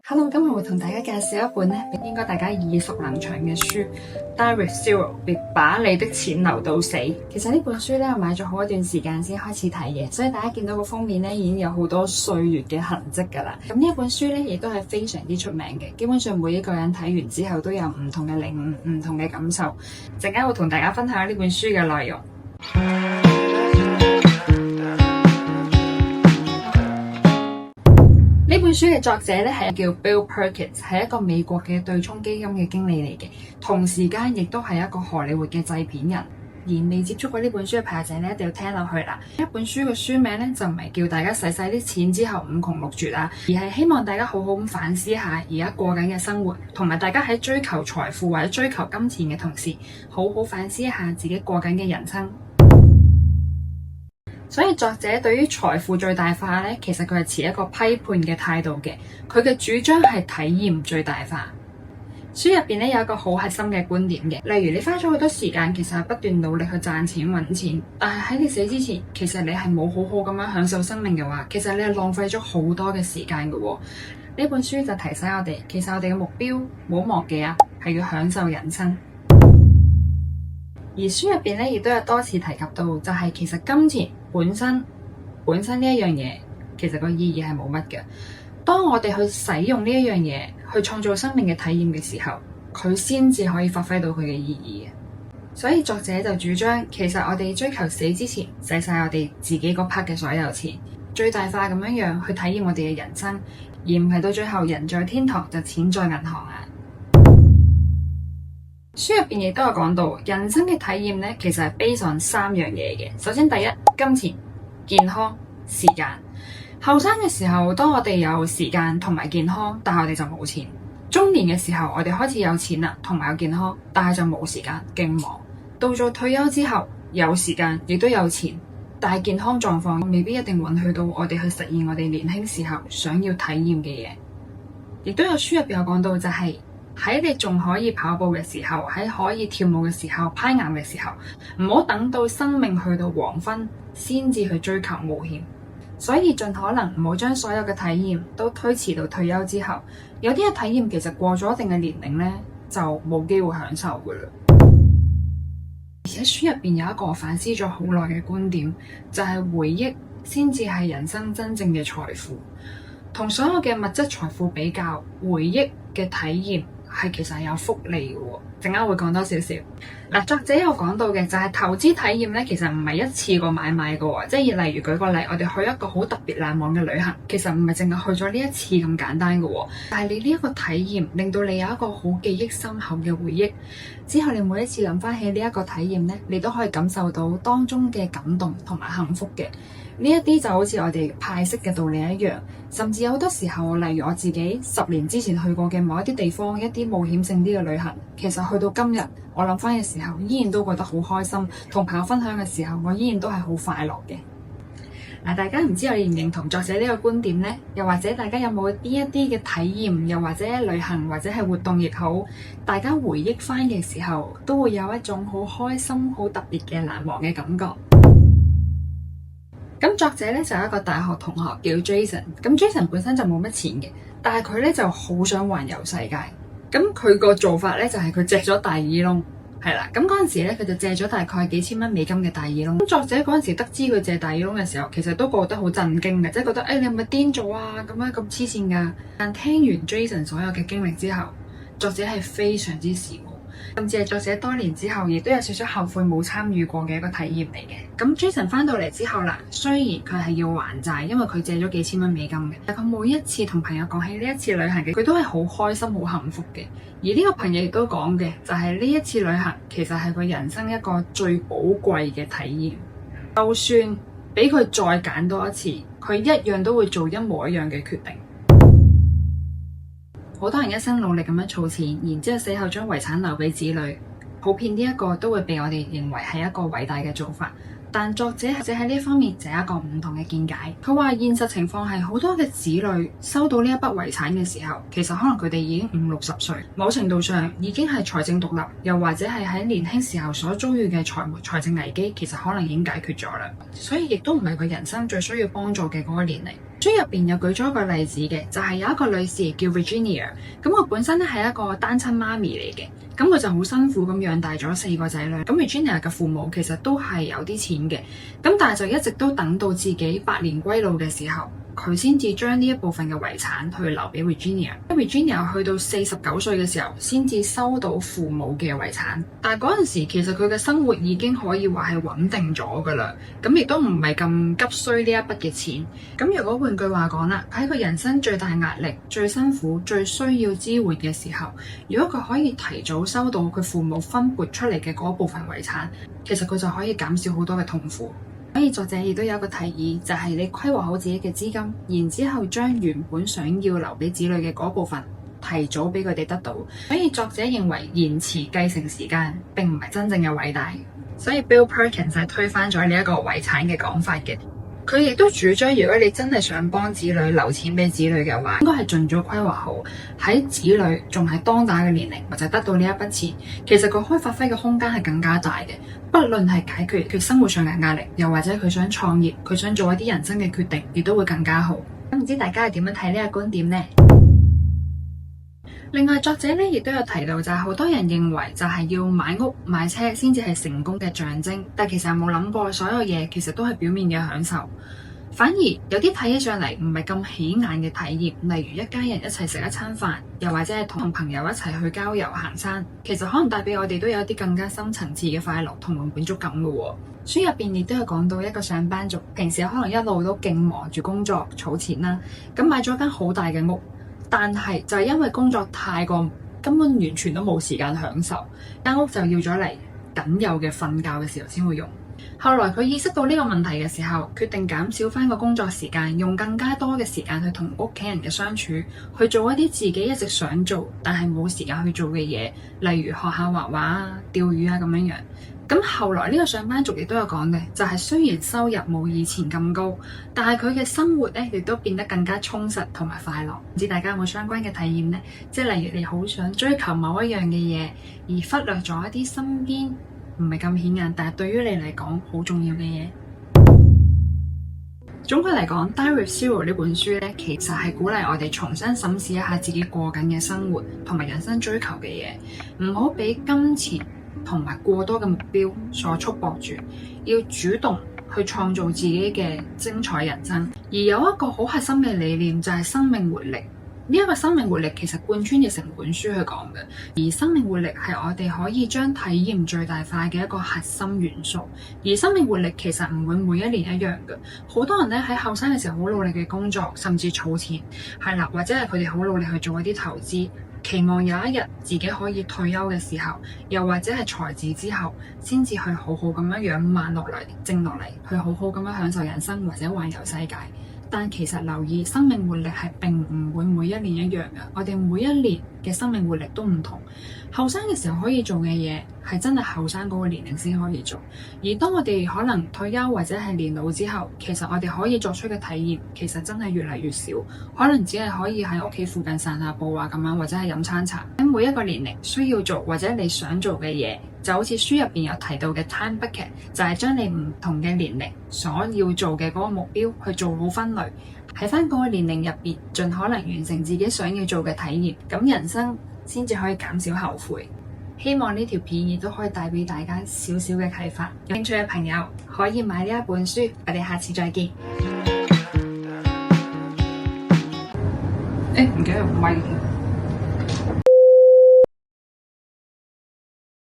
Hello，今日會同大家介紹一本應該大家耳熟能詳嘅書，Die with Zero， 別把你的錢留到死。其實呢本書我買咗好一段時間先開始睇嘅，所以大家見到個封面已經有好多歲月嘅痕跡㗎啦。咁呢本書亦都係非常之出名嘅，基本上每一個人睇完之後都有唔同嘅領悟、唔同嘅感受。陣間會同大家分享呢本書嘅內容。呢本書嘅作者係叫 Bill Perkins， 係一個美國嘅對沖基金嘅經理嚟嘅，同時間亦都係一個荷里活嘅製片人。而未接觸過呢本書嘅朋友仔一定要聽落去啦。一本書嘅書名就唔係叫大家使晒啲錢之後五窮六絕啊，而係希望大家好好咁反思下而家過緊嘅生活，同埋大家喺追求財富或者追求金錢嘅同時，好好反思一下自己過緊嘅人生。所以作者對於財富最大化其實佢係持一個批判嘅態度嘅。佢嘅主張係體驗最大化。書入邊有一個好核心嘅觀點嘅，例如你花咗好多時間，其實係不斷努力去賺錢揾錢，但係喺你死之前，其實你係冇好好咁樣享受生命嘅話，其實你係浪費咗好多嘅時間嘅。呢本書就提醒我哋，其實我哋嘅目標唔好忘記啊，係要享受人生。而書入邊亦都有多次提及到，就係其實金錢本身呢一樣嘢，其實個意義係冇乜嘅。當我哋去使用呢一樣嘢去創造生命嘅體驗嘅時候，佢先至可以發揮到佢嘅意義嘅。所以作者就主張，其實我哋追求死之前，使晒我哋自己嗰 part 嘅所有錢，最大化咁樣去體驗我哋嘅人生，而唔係到最後人在天堂就錢在銀行啊。書入邊亦都有講到，人生嘅體驗其實係 based on 3樣嘢嘅。首先第一，金錢、健康、時間。後生嘅時候，當我哋有時間同埋健康，但係我哋就冇錢。中年嘅時候，我哋開始有錢啦，同埋有健康，但係就冇時間，勁忙。到咗退休之後，有時間亦都有錢，但係健康狀況未必一定允許到我哋去實現我哋年輕時候想要體驗嘅嘢。亦都有書入邊有講到，就係喺你仲可以跑步嘅時候，喺可以跳舞嘅時候，攀岩嘅時候，唔好等到生命去到黃昏先至去追求冒險。所以盡可能唔好將所有嘅體驗都推遲到退休之後。有啲嘅體驗其實過咗一定嘅年齡就冇機會享受噶啦。而且書入邊有一個反思咗好耐嘅觀點，就係回憶先至係人生真正嘅財富。同所有嘅物質財富比較，回憶嘅體驗係其實係有福利嘅喎。陣間會講多少少。作者有講到嘅就係投資體驗其實唔係一次過買賣嘅喎，即係例如舉個例，我哋去一個好特別難忘嘅旅行，其實唔係淨係去咗呢一次咁簡單嘅喎。但係你呢一個體驗令到你有一個好記憶深厚嘅回憶，之後你每一次諗翻起呢一個體驗你都可以感受到當中嘅感動同埋幸福嘅。呢一啲就好似我哋派息嘅道理一樣，甚至有好多時候，例如我自己10年之前去過嘅某一啲地方，一啲冒險性啲嘅旅行，其實去到今日，我諗翻嘅時候，依然都覺得好開心。同朋友分享嘅時候，我依然都係好快樂嘅。大家唔知我認唔認同作者呢個觀點呢？又或者大家有冇呢一啲嘅體驗，又或者旅行或者係活動亦好，大家回憶翻嘅時候，都會有一種好開心、好特別嘅難忘嘅感覺。咁作者就有一個大學同學叫 Jason， 咁 Jason 本身就冇乜錢嘅，但係佢就好想環遊世界。咁佢個做法就係佢借咗大耳窿，係啦。咁嗰陣時佢就借咗大概幾千蚊美金嘅大耳窿。咁作者嗰陣時得知佢借大耳窿嘅時候，其實都覺得好震驚嘅，即係覺得你係咪癲咗啊？咁樣咁黐線㗎。但聽完 Jason 所有嘅經歷之後，作者係非常之羨慕。甚至係作者多年之後，亦都有少少後悔冇參與過嘅一個體驗嚟嘅。咁 Jason 翻到嚟之後啦，雖然佢係要還債，因為佢借咗幾千蚊美金嘅，但佢每一次同朋友講起呢一次旅行嘅，佢都係好開心、好幸福嘅。而呢個朋友亦都講嘅，就係呢一次旅行其實係佢人生一個最寶貴嘅體驗。就算俾佢再揀多一次，佢一樣都會做一模一樣嘅決定。好多人一生努力咁樣儲錢，然之後死後將遺產留俾子女，普遍呢一個都會被我哋認為係一個偉大嘅做法。但作者喺呢方面就有一個唔同嘅見解。佢話現實情況係好多嘅子女收到呢一筆遺產嘅時候，其實可能佢哋已經50、60歲，某程度上已經係財政獨立，又或者係喺年輕時候所遭遇嘅財政危機，其實可能已經解決咗啦。所以亦都唔係佢人生最需要幫助嘅嗰個年齡。書入邊有舉咗一個例子嘅，就係有一個女士叫 Virginia， 咁佢本身咧係一個單親媽咪嚟嘅，咁佢就好辛苦咁養大咗4個仔女。咁 Virginia 嘅父母其實都係有啲錢嘅，咁但係就一直都等到自己百年歸老嘅時候，佢先至將呢一部分嘅遺產去留俾 Virginia。Virginia 去到49歲嘅時候，先至收到父母嘅遺產。但係嗰陣時，其實佢嘅生活已經可以話係穩定咗噶啦，咁亦都唔係咁急需呢一筆嘅錢。咁如果換句話講啦，喺佢人生最大壓力、最辛苦、最需要支援嘅時候，如果佢可以提早收到佢父母分撥出嚟嘅嗰部分遺產，其實佢就可以減少好多嘅痛苦。所以作者亦都有一個提議，就係你規劃好自己嘅資金，然之後將原本想要留俾子女嘅嗰部分提早俾佢哋得到。所以作者認為延遲繼承時間並唔係真正嘅偉大。所以 Bill Perkins 係推翻咗呢一個遺產嘅講法嘅。佢亦都主張，如果你真係想幫子女留錢俾子女嘅話，應該係盡早規劃好，喺子女仲係當打嘅年齡或者得到呢一筆錢，其實佢可以發揮嘅空間係更加大嘅。不論係解決佢生活上嘅壓力，又或者佢想創業，佢想做一啲人生嘅決定，亦都會更加好。咁唔知大家係點樣睇呢個觀點呢？另外，作者咧亦都有提到，就係好多人認為就係要買屋買車先至係成功嘅象徵，但其實有冇諗過，所有嘢其實都係表面嘅享受，反而有啲睇起上嚟唔係咁起眼嘅體驗，例如一家人一齊食一餐飯，又或者係同朋友一齊去郊遊行山，其實可能帶俾我哋都有啲更加深層次嘅快樂同滿足感嘅喎。書入邊亦都有講到一個上班族，平時可能一路都勁忙住工作儲錢啦，咁買咗間好大嘅屋。但係就係因為工作太過，根本完全都冇時間享受，間屋就要咗嚟僅有嘅瞓覺嘅時候先會用。後來佢意識到呢個問題嘅時候，決定減少翻個工作時間，用更加多嘅時間去同屋企人嘅相處，去做一啲自己一直想做但係冇時間去做嘅嘢，例如學下畫畫啊、釣魚啊咁樣樣。咁後來呢個上班族亦都有講嘅，就係雖然收入冇以前咁高，但係佢嘅生活咧亦都變得更加充實同埋快樂。唔知大家有冇相關嘅體驗呢？即係例如你好想追求某一樣嘅嘢，而忽略咗一啲身邊唔係咁顯眼，但係對於你嚟講好重要嘅嘢。總括嚟講，《Die with Zero》呢本書咧，其實係鼓勵我哋重新審視一下自己過緊嘅生活同埋人生追求嘅嘢，唔好俾金錢同埋過多嘅目標所束縛住，要主動去創造自己嘅精彩人生。而有一個好核心嘅理念就係生命活力。呢一個生命活力其實貫穿嘅成本書去講嘅，而生命活力係我哋可以將體驗最大化嘅一個核心元素。而生命活力其實唔會每一年一樣嘅，好多人咧喺後生嘅時候好努力嘅工作，甚至儲錢，係啦，或者係佢哋好努力去做一啲投資，期望有一日自己可以退休嘅時候，又或者係財自之後，先至去好好咁樣樣慢落嚟、靜落嚟，去好好咁樣享受人生或者環遊世界。但其實留意，生命活力係並唔會每一年一樣嘅，我哋每一年嘅生命活力都唔同。後生嘅時候可以做嘅嘢係真係後生嗰個年齡先可以做，而當我哋可能退休或者係年老之後，其實我哋可以作出嘅體驗其實真係越嚟越少，可能只係可以喺屋企附近散下步啊咁樣，或者係飲餐茶。喺每一個年齡需要做或者你想做嘅嘢，就好似書入邊有提到嘅 time bucket， 就係將你唔同嘅年齡所要做嘅嗰個目標去做好分類，喺翻嗰個年齡入邊盡可能完成自己想要做嘅體驗，咁人生先至可以減少後悔。希望呢條片亦都可以帶俾大家少少嘅啟發。有興趣嘅朋友可以買呢一本書。我哋下次再見。唔記得用咪。